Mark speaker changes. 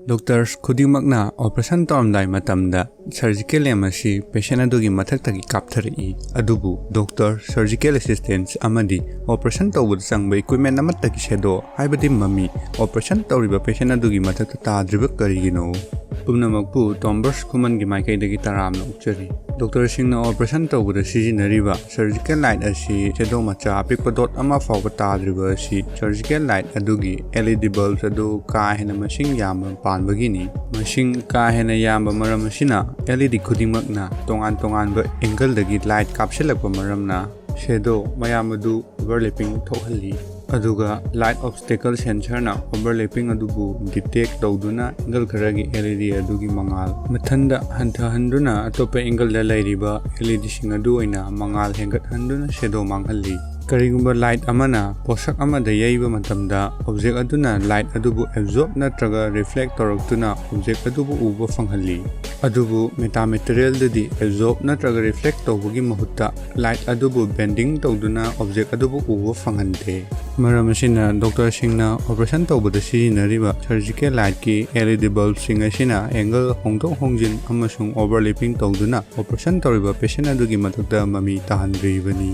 Speaker 1: Doctors khudimagna operation tormdai matamda surgical lemasi patient adugi mathaktagi kapthari adubu doctor surgical assistants amadi operation tawud sangba equipment amatagi sedo haibadi mami operation tawriba patient adugi mathakta tadriba karigino pumnamakpu TomVerse Khuman gi maikaidagi taramna ukchari doctor singna operation tawuda sijinariba surgical light asi sedo macha apikpa dot ama fawba tadriba asi surgical light adugi LED bulbs adu ka hena masing yama panbagini masing ka hena yamba maram asina LED khudimagna tongan ba angle dagi light kapsilakpa maramna shadow mayamadu overlapping thohalli aduga light obstacle sensor na overlapping adubu detect tawduna angle kharagi LED adugi mangal mathanda handuna atopa angle da lairiba LED sing adu oina mangal hengat handuna shadow manghalli Karigino light amana posak amada yaiba matamda object aduna light adubu absorb natraga reflect toroktuna object adubu uba fanghalli adubu metamaterial dadi absorb natraga reflect tawbugi mahutta light adubu bending tawduna object adubu uba fanghante maram asina doctor singna operation tawbada sijinariba surgical light ki LED bulb sing asina angle hongdok hongjin amasung overlapping tawduna operation tawriba patient adugi matakta mami tahandribani